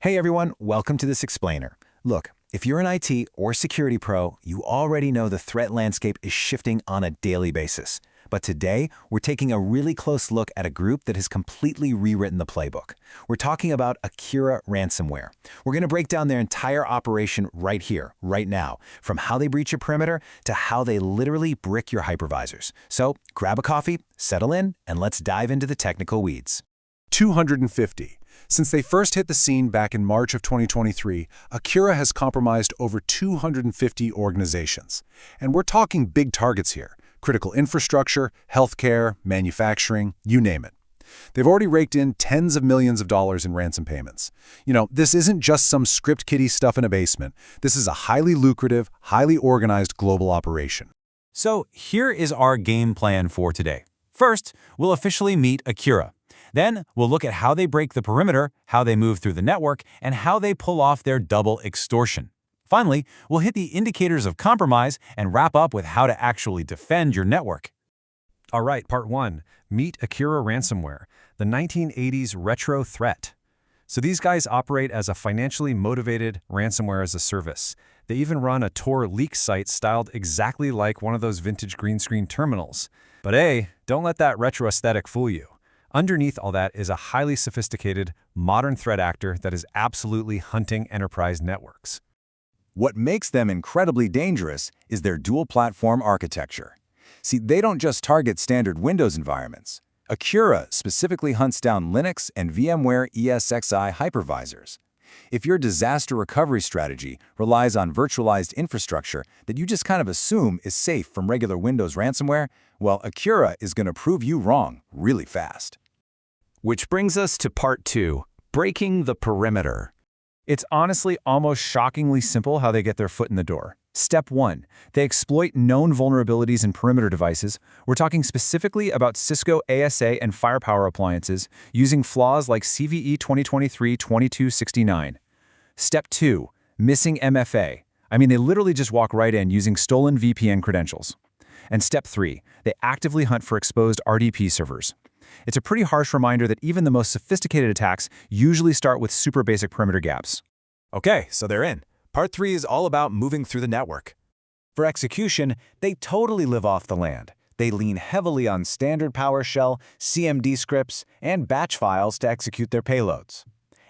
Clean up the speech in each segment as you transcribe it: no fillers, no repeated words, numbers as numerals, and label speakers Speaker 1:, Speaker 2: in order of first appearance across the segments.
Speaker 1: Hey everyone, welcome to this explainer. Look, if you're an IT or security pro, you already know the threat landscape is shifting on a daily basis. But today, we're taking a really close look at a group that has completely rewritten the playbook. We're talking about Akira Ransomware. We're going to break down their entire operation right here, right now, from how they breach your perimeter to how they literally brick your hypervisors. So grab a coffee, settle in, and let's dive into the technical weeds.
Speaker 2: 250. Since they first hit the scene back in March of 2023, Akira has compromised over 250 organizations. And we're talking big targets here: critical infrastructure, healthcare, manufacturing, you name it. They've already raked in tens of millions of dollars in ransom payments. This isn't just some script kiddie stuff in a basement. This is a highly lucrative, highly organized global operation.
Speaker 3: So here is our game plan for today. First, we'll officially meet Akira. Then, we'll look at how they break the perimeter, how they move through the network, and how they pull off their double extortion. Finally, we'll hit the indicators of compromise and wrap up with how to actually defend your network.
Speaker 4: All right, Part 1. Meet Akira Ransomware, the 1980s retro threat. So these guys operate as a financially motivated ransomware as a service. They even run a Tor leak site styled exactly like one of those vintage green screen terminals. But hey, don't let that retro aesthetic fool you. Underneath all that is a highly sophisticated, modern threat actor that is absolutely hunting enterprise networks.
Speaker 1: What makes them incredibly dangerous is their dual-platform architecture. See, they don't just target standard Windows environments. Akira specifically hunts down Linux and VMware ESXi hypervisors. If your disaster recovery strategy relies on virtualized infrastructure that you just kind of assume is safe from regular Windows ransomware, well, Akira is going to prove you wrong really fast.
Speaker 3: Which brings us to Part 2, breaking the perimeter.
Speaker 5: It's honestly almost shockingly simple how they get their foot in the door. Step 1. They exploit known vulnerabilities in perimeter devices. We're talking specifically about Cisco ASA and Firepower appliances using flaws like CVE 2023-2269. Step 2. Missing MFA. They literally just walk right in using stolen VPN credentials. And Step 3. They actively hunt for exposed RDP servers. It's a pretty harsh reminder that even the most sophisticated attacks usually start with super basic perimeter gaps.
Speaker 3: Okay, so they're in. Part 3 is all about moving through the network.
Speaker 1: For execution, they totally live off the land. They lean heavily on standard PowerShell, CMD scripts, and batch files to execute their payloads.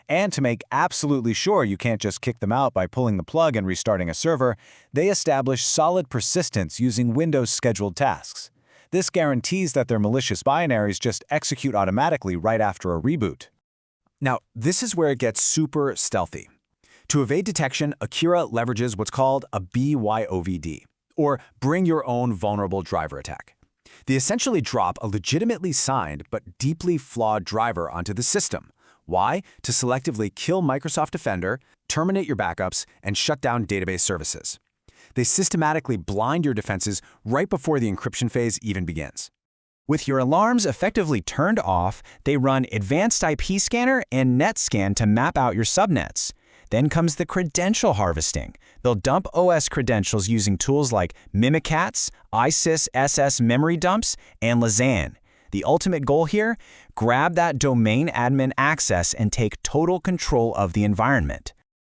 Speaker 1: And to make absolutely sure you can't just kick them out by pulling the plug and restarting a server, they establish solid persistence using Windows scheduled tasks. This guarantees that their malicious binaries just execute automatically right after a reboot.
Speaker 3: Now, this is where it gets super stealthy. To evade detection, Akira leverages what's called a BYOVD, or Bring Your Own Vulnerable Driver attack. They essentially drop a legitimately signed but deeply flawed driver onto the system. Why? To selectively kill Microsoft Defender, terminate your backups, and shut down database services. They systematically blind your defenses right before the encryption phase even begins.
Speaker 5: With your alarms effectively turned off, they run Advanced IP Scanner and NetScan to map out your subnets. Then comes the credential harvesting. They'll dump OS credentials using tools like Mimikatz, ISIS SS memory dumps, and Lazan. The ultimate goal here? Grab that domain admin access and take total control of the environment.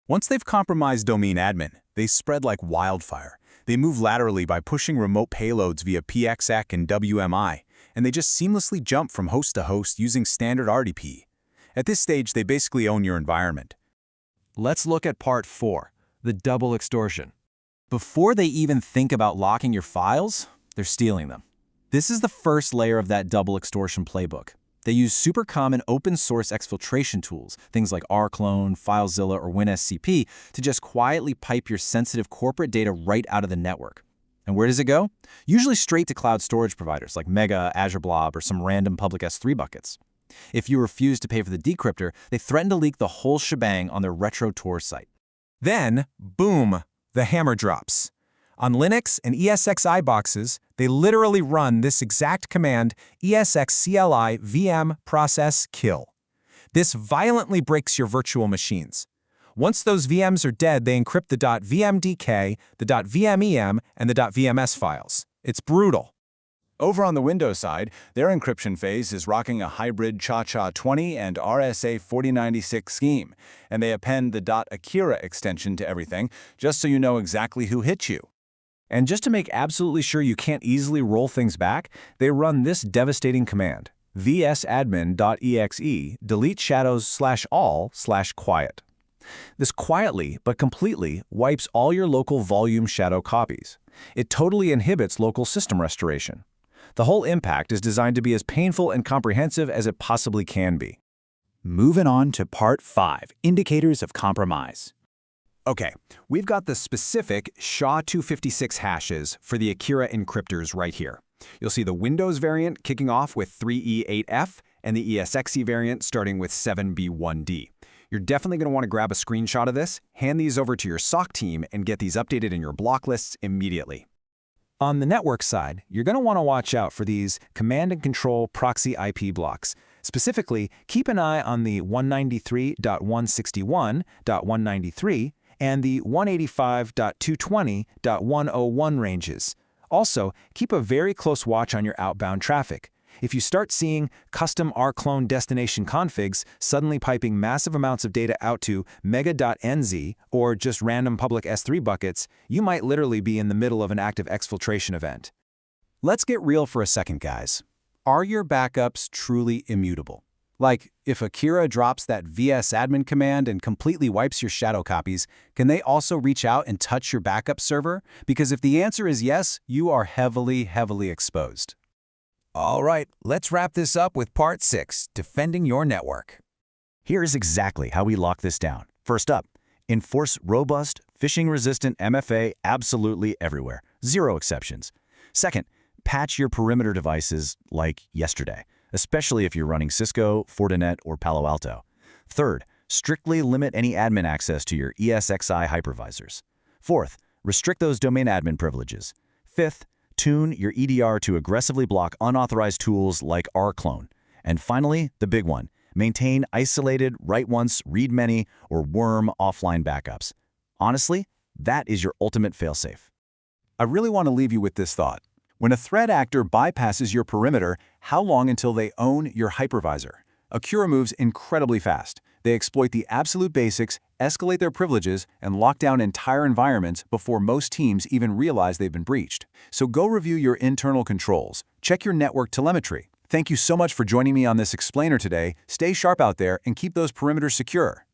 Speaker 3: Once they've compromised domain admin, they spread like wildfire. They move laterally by pushing remote payloads via PXEC and WMI, and they just seamlessly jump from host to host using standard RDP. At this stage, they basically own your environment.
Speaker 5: Let's look at Part 4, the double extortion. Before they even think about locking your files, they're stealing them. This is the first layer of that double extortion playbook. They use super common open source exfiltration tools, things like rclone, FileZilla, or WinSCP, to just quietly pipe your sensitive corporate data right out of the network. And where does it go? Usually straight to cloud storage providers like Mega, Azure Blob, or some random public S3 buckets. If you refuse to pay for the decryptor, they threaten to leak the whole shebang on their retro Tor site.
Speaker 3: Then, boom, the hammer drops. On Linux and ESXi boxes, they literally run this exact command, ESXCLI VM process kill. This violently breaks your virtual machines. Once those VMs are dead, they encrypt the .vmdk, the .vmem, and the .vms files. It's brutal. Over on the Windows side, their encryption phase is rocking a hybrid SHA-20 and RSA 4096 scheme, and they append the .Akira extension to everything, just so you know exactly who hit you.
Speaker 5: And just to make absolutely sure you can't easily roll things back, they run this devastating command: vsadmin.exe delete shadows/all/quiet. This quietly but completely wipes all your local volume shadow copies. It totally inhibits local system restoration. The whole impact is designed to be as painful and comprehensive as it possibly can be.
Speaker 3: Moving on to Part 5, Indicators of Compromise. Okay, we've got the specific SHA-256 hashes for the Akira encryptors right here. You'll see the Windows variant kicking off with 3E8F and the ESXi variant starting with 7B1D. You're definitely going to want to grab a screenshot of this, hand these over to your SOC team, and get these updated in your block lists immediately.
Speaker 5: On the network side, you're going to want to watch out for these command and control proxy IP blocks. Specifically, keep an eye on the 193.161.193 and the 185.220.101 ranges. Also, keep a very close watch on your outbound traffic. If you start seeing custom rclone destination configs suddenly piping massive amounts of data out to mega.nz or just random public S3 buckets, you might literally be in the middle of an active exfiltration event.
Speaker 2: Let's get real for a second, guys. Are your backups truly immutable? Like, if Akira drops that vsadmin command and completely wipes your shadow copies, can they also reach out and touch your backup server? Because if the answer is yes, you are heavily exposed.
Speaker 1: All right, let's wrap this up with Part 6, Defending Your Network.
Speaker 3: Here's exactly how we lock this down. First up, enforce robust, phishing-resistant MFA absolutely everywhere. Zero exceptions. Second, patch your perimeter devices like yesterday, especially if you're running Cisco, Fortinet, or Palo Alto. Third, strictly limit any admin access to your ESXi hypervisors. Fourth, restrict those domain admin privileges. Fifth, tune your EDR to aggressively block unauthorized tools like rclone. And finally, the big one, maintain isolated, write once, read many, or worm offline backups. Honestly, that is your ultimate failsafe.
Speaker 2: I really want to leave you with this thought. When a threat actor bypasses your perimeter, how long until they own your hypervisor? Akira moves incredibly fast. They exploit the absolute basics, escalate their privileges, and lock down entire environments before most teams even realize they've been breached. So go review your internal controls. Check your network telemetry. Thank you so much for joining me on this explainer today. Stay sharp out there and keep those perimeters secure.